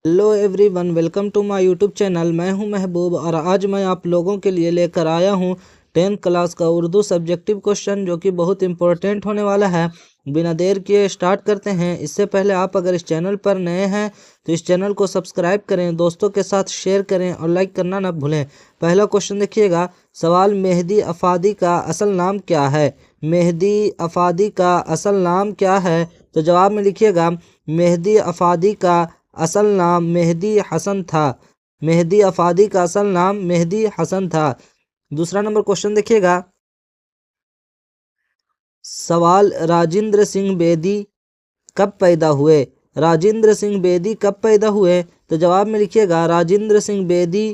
Hello everyone, welcome to my YouTube channel. मैं हूं महबूब और आज मैं आप लोगों के लिए लेकर आया हूं 10th क्लास का उर्दू सब्जेक्टिव क्वेश्चन, जो कि बहुत इंपॉर्टेंट होने वाला है। बिना देर किए स्टार्ट करते हैं। इससे पहले आप अगर इस चैनल पर नए हैं तो इस चैनल को सब्सक्राइब करें, दोस्तों के साथ शेयर करें और लाइक करना ना भूलें। पहला क्वेश्चन देखिएगा। सवाल, मेहदी अफादी का असल नाम क्या है? मेहदी अफादी का असल नाम क्या है? तो जवाब में लिखिएगा, मेहदी अफादी का असल नाम मेहदी हसन था। मेहदी अफादी का असल नाम मेहदी हसन था। दूसरा नंबर क्वेश्चन देखिएगा। सवाल, राजेंद्र सिंह बेदी कब पैदा हुए? राजेंद्र सिंह बेदी कब पैदा हुए? तो जवाब में लिखिएगा, राजेंद्र सिंह बेदी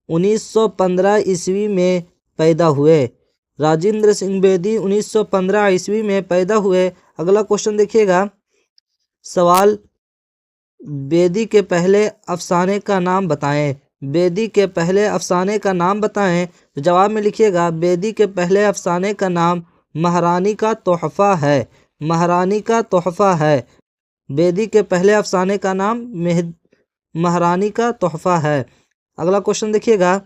1915 ईस्वी में पैदा हुए। राजेंद्र सिंह बेदी 1915 ईस्वी में पैदा हुए। अगला क्वेश्चन देखिएगा। सवाल, बेदी के पहले अफसाने का नाम बताएं। बेदी के पहले अफसाने का नाम बताएं। तो जवाब में लिखिएगा, बेदी के पहले अफसाने का नाम महारानी का तोहफा है। महारानी का तोहफा है। बेदी के पहले अफसाने का नाम महारानी का तोहफा है। अगला क्वेश्चन देखिएगा।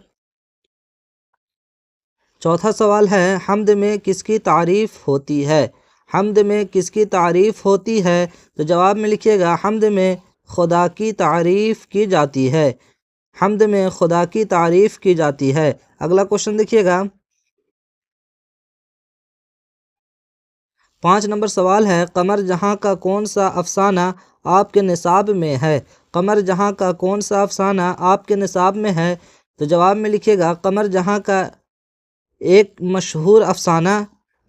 चौथा सवाल है, हम्द में किसकी तारीफ होती है? हम्द में किसकी तारीफ होती है? तो जवाब में लिखिएगा, हम्द में खुदा की तारीफ की जाती है। हम्द में खुदा की तारीफ की जाती है। अगला क्वेश्चन देखिएगा। 5 नंबर सवाल है, कमर जहां का कौन सा अफसाना आपके निसाब में है? कमर जहां का कौन सा अफसाना आपके निसाब में है? तो जवाब में लिखिएगा, कमर जहां का एक मशहूर अफसाना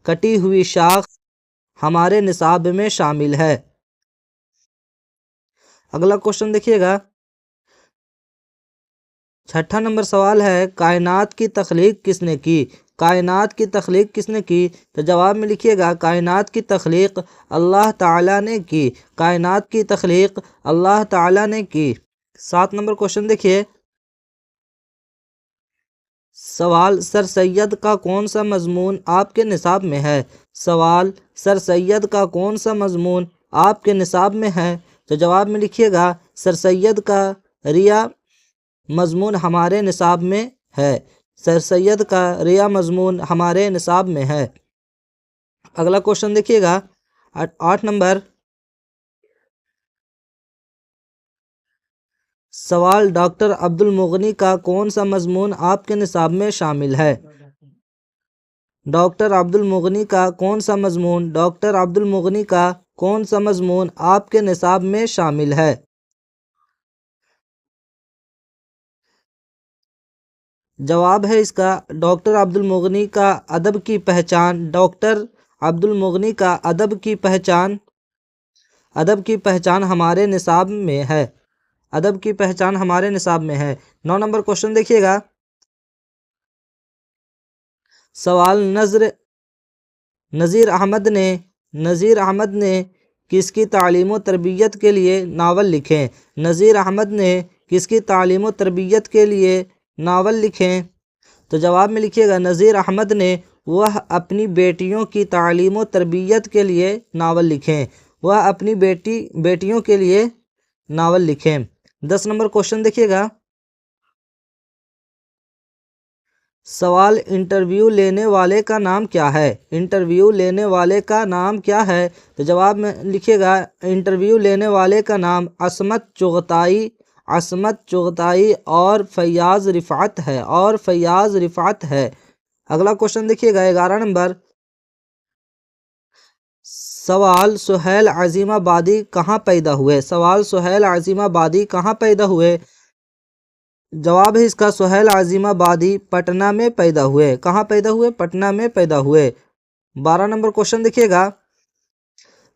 कटी हुई शाख हमारे निसाब में शामिल है। अगला क्वेश्चन देखिएगा। 6ठा नंबर सवाल है, कायनात की तख्लीक किसने की? कायनात की तख्लीक किसने की? तो जवाब में लिखिएगा, कायनात की तख्लीक अल्लाह ताला ने की। कायनात की तख्लीक अल्लाह ताला ने की। 7 नंबर क्वेश्चन देखिए। सवाल, सर सैयद का कौन सा मजमून आपके निसाब में है? सवाल, सर सैयद का कौन सा मजमून आपके निसाब में है? तो जवाब में लिखिएगा, सर सैयद का रिया मजमून हमारे निसाब में है। सर सैयद का रिया मजमून हमारे निसाब में है। अगला क्वेश्चन देखिएगा। 8 नंबर सवाल, डॉक्टर अब्दुल मुगनी का कौन सा मजमून आपके निसाब में शामिल है? डॉक्टर अब्दुल मुगनी का कौन सा मजमून डॉक्टर अब्दुल मुगनी का कौन सा मजमून आपके निसाब में शामिल है? जवाब है इसका, डॉक्टर अब्दुल मुगनी का अदब की पहचान। डॉक्टर अब्दुल मुगनी का अदब की पहचान हमारे निसाब में है। अदब की पहचान हमारे निसाब में है। 9 नंबर क्वेश्चन देखिएगा। सवाल, नज़ीर अहमद ने किसकी तालीम व तरबियत के लिए नावल लिखे? नज़ीर अहमद ने किसकी तालीम व तरबियत के लिए नावल लिखे? तो जवाब में लिखिएगा, नज़ीर अहमद ने वह अपनी बेटियों की तालीम व तरबियत के लिए नावल लिखे। वह अपनी बेटियों के लिए नावल लिखे। 10 नंबर क्वेश्चन देखिएगा। सवाल, इंटरव्यू लेने वाले का नाम क्या है? इंटरव्यू लेने वाले का नाम क्या है? तो जवाब में लिखिएगा, इंटरव्यू लेने वाले का नाम असमत चुगताई और फैयाज रिफात है। अगला क्वेश्चन देखिएगा। 11 नंबर सवाल, सुहेल अजीमाबादी कहाँ पैदा हुए? सवाल, सुहेल अजीमाबादी कहाँ पैदा हुए? जवाब है इसका, सुहेल अजीमाबादी पटना में पैदा हुए। कहाँ पैदा हुए? पटना में पैदा हुए। 12 नंबर क्वेश्चन देखिएगा।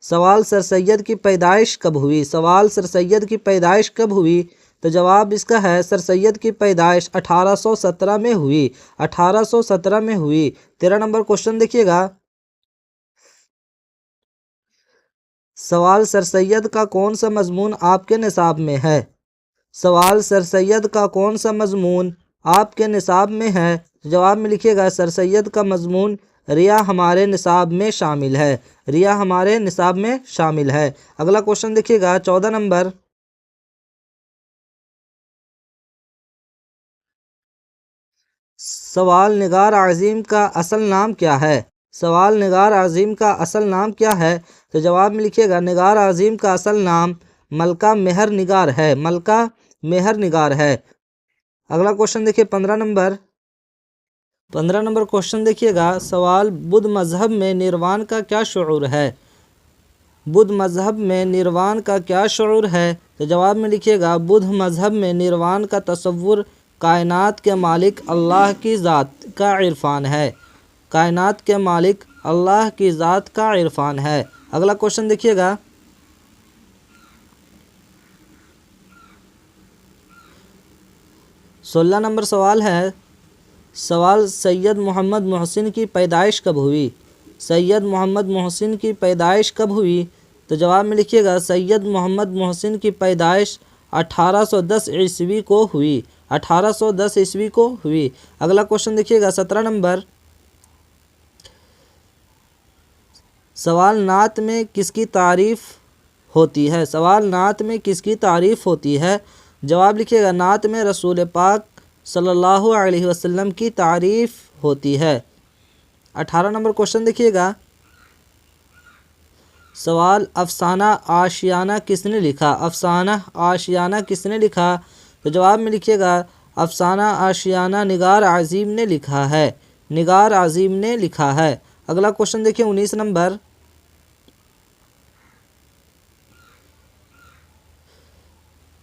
सवाल, सर सैयद की पैदाइश कब हुई? सवाल, सर सैयद की पैदाइश कब हुई? तो जवाब इसका है, सर सैयद की पैदाइश 1817 में हुई। 1817 में हुई। 13 नंबर क्वेश्चन देखिएगा। सवाल, सर सैयद का कौन सा मजमून आपके निसाब में है? सवाल, सर सैयद का कौन सा मजमून आपके निसाब में है? जवाब में लिखिएगा, सर सैयद का मजमून रिया हमारे निसाब में शामिल है। रिया हमारे निसाब में शामिल है। अगला क्वेश्चन देखिएगा। 14 नंबर سوال نگار عظیم کا اصل نام کیا ہے؟ سوال نگار عظیم کا اصل نام کیا ہے؟ تو جواب میں لکھیے گا نگار عظیم کا اصل نام ملکہ مہر نگار ہے، ملکہ مہر نگار ہے۔ اگلا کوشچن دیکھیے 15 نمبر کوشچن دیکھیے گا، سوال بدھ مذہب میں نروان کا کیا شعور ہے؟ بدھ مذہب میں نروان کا کیا شعور ہے؟ تو جواب میں لکھیے گا بدھ مذہب میں نروان کا تصور کائنات کے مالک اللہ کی ذات کا عرفان ہے، کائنات کے مالک اللہ کی ذات کا عرفان ہے۔ اگلا کوشچن دیکھیے گا، 16 نمبر سوال ہے، سوال سید محمد محسن کی پیدائش کب ہوئی؟ سید محمد محسن کی پیدائش کب ہوئی؟ تو جواب میں لکھیے گا سید محمد محسن کی پیدائش 1810 عیسوی کو ہوئی، 1810 عیسوی کو ہوئی۔ اگلا کوشچن دیکھیے گا 17 نمبر، سوال نعت میں کس کی تعریف ہوتی ہے؟ سوال نعت میں کس کی تعریف ہوتی ہے؟ جواب لکھیے گا نعت میں رسول پاک صلی اللہ علیہ وسلم کی تعریف ہوتی ہے۔ 18 نمبر کوشچن دیکھیے گا، سوال افسانہ آشیانہ کس نے لکھا؟ افسانہ آشیانہ کس نے لکھا؟ تو جواب میں لکھیے گا افسانہ آشیانہ نگار عظیم نے لکھا ہے، نگار عظیم نے لکھا ہے۔ اگلا کوشچن دیکھیے 19 نمبر،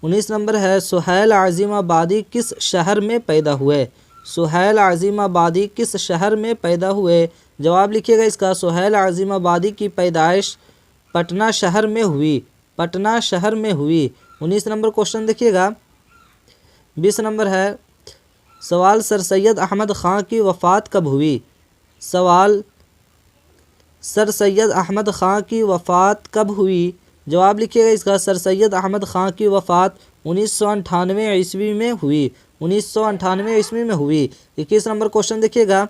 19 نمبر ہے سہیل عظیم آبادی کس شہر میں پیدا ہوئے؟ سہیل عظیم آبادی کس شہر میں پیدا ہوئے؟ جواب لکھیے گا اس کا سہیل عظیم آبادی کی پیدائش پٹنہ شہر میں ہوئی، پٹنہ شہر میں ہوئی۔ 19 نمبر کوشچن دیکھیے گا، 20 نمبر ہے سوال سر سید احمد خان کی وفات کب ہوئی؟ سوال سر سید احمد خان کی وفات کب ہوئی؟ جواب لکھیے گا اس کا سر سید احمد خان کی وفات 1998 عیسوی میں ہوئی، 1998 عیسوی میں ہوئی۔ 21 نمبر کوشچن دیکھیے گا،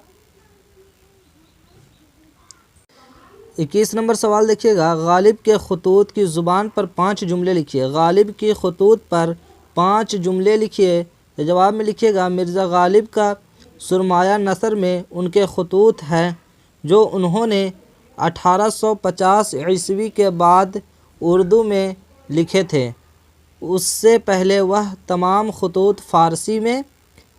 21 نمبر سوال دیکھیے گا، غالب کے خطوط کی زبان پر 5 جملے لکھیے، غالب کی خطوط پر 5 جملے لکھیے۔ جواب میں لکھیے گا مرزا غالب کا سرمایہ نثر میں ان کے خطوط ہیں جو انہوں نے 1850 عیسوی کے بعد اردو میں لکھے تھے، اس سے پہلے وہ تمام خطوط فارسی میں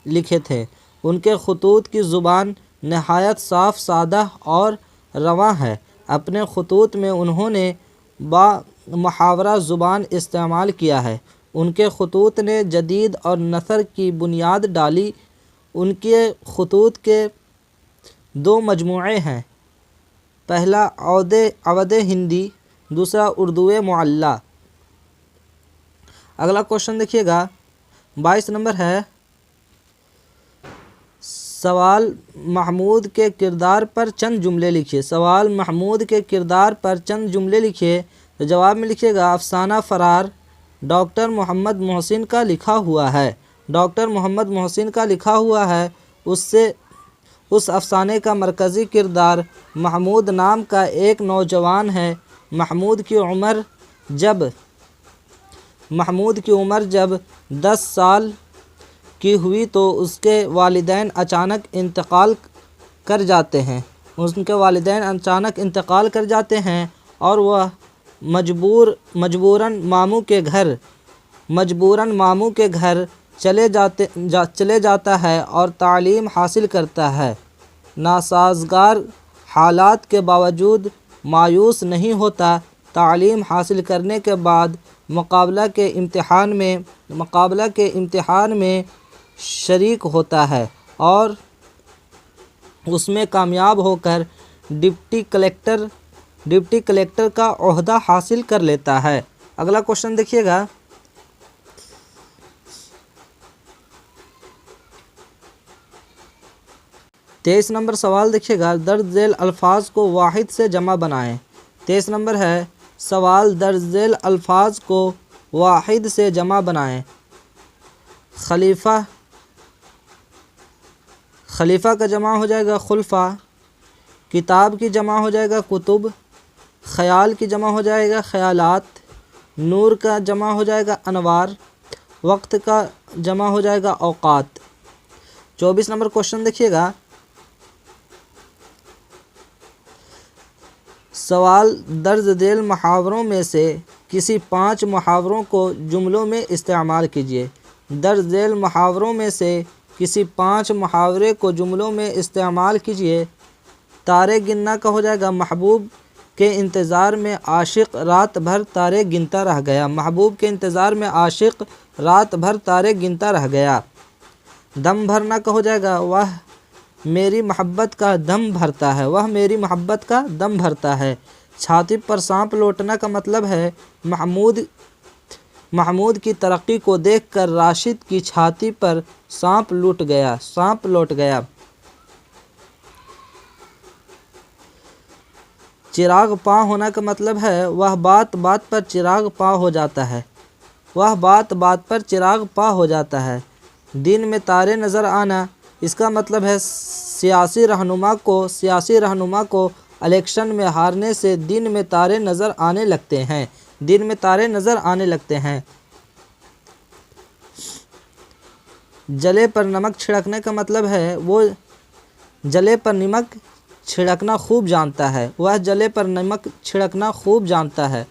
لکھے تھے۔ ان کے خطوط کی زبان نہایت صاف سادہ اور رواں ہے، اپنے خطوط میں انہوں نے با محاورہ زبان استعمال کیا ہے، ان کے خطوط نے جدید اور نثر کی بنیاد ڈالی۔ ان کے خطوط کے 2 مجموعے ہیں، پہلا عود ہندی، دوسرا اردو معلی۔ اگلا کوشچن دیکھیے گا 22 نمبر ہے سوال محمود کے کردار پر چند جملے لکھیے، سوال محمود کے کردار پر چند جملے لکھیے۔ تو جواب میں لکھیے گا افسانہ فرار ڈاکٹر محمد محسن کا لکھا ہوا ہے، ڈاکٹر محمد محسن کا لکھا ہوا ہے، اس افسانے کا مرکزی کردار محمود نام کا ایک نوجوان ہے۔ محمود کی عمر جب 10 سال کی ہوئی تو اس کے والدین اچانک انتقال کر جاتے ہیں، ان کے والدین اچانک انتقال کر جاتے ہیں اور وہ مجبوراً ماموں کے گھر چلے جاتا ہے اور تعلیم حاصل کرتا ہے۔ ناسازگار حالات کے باوجود مایوس نہیں ہوتا، تعلیم حاصل کرنے کے بعد مقابلہ کے امتحان میں شریک ہوتا ہے اور اس میں کامیاب ہو کر ڈپٹی کلیکٹر کا عہدہ حاصل کر لیتا ہے۔ اگلا کوشچن دیکھیے گا، 23 نمبر سوال دیکھیے گا، درج ذیل الفاظ کو واحد سے جمع بنائیں۔ 23 نمبر ہے سوال درج ذیل الفاظ کو واحد سے جمع بنائیں۔ خلیفہ کا جمع ہو جائے گا خلفاء، کتاب کی جمع ہو جائے گا کتب، خیال کی جمع ہو جائے گا خیالات، نور کا جمع ہو جائے گا انوار، وقت کا جمع ہو جائے گا اوقات۔ 24 नंबर क्वेश्चन देखिएगा। सवाल, दर्ज दैल मुहावरों में से किसी 5 मुहावरों को जुमलों में इस्तेमाल कीजिए। दर्ज दैल मुहावरों में से किसी 5 मुहावरे को जुमलों में इस्तेमाल कीजिए। तारे गिनना का हो जाएगा, महबूब के इंतज़ार में आशिक रात भर तारे गिनता रह गया। महबूब के इंतज़ार में आशिक रात भर तारे गिनता रह गया। दम भरना का हो जाएगा, वह मेरी मोहब्बत का दम भरता है। वह मेरी मोहब्बत का दम भरता है। छाती पर सांप लौटना का मतलब है महमूद की तरक्की को देखकर राशिद की छाती पर सांप लौट गया। चिराग पा होना का मतलब है वह बात बात पर चिराग पा हो जाता है। वह बात बात पर चिराग पा हो जाता है। दिन में तारे नज़र आना, इसका मतलब है सियासी रहनुमा को इलेक्शन में हारने से दिन में तारे नज़र आने लगते हैं। दिन में तारे नज़र आने लगते हैं। जले पर नमक छिड़कने का मतलब है वो जले पर नमक छिड़कना खूब जानता है। वह जले पर नमक छिड़कना खूब जानता है।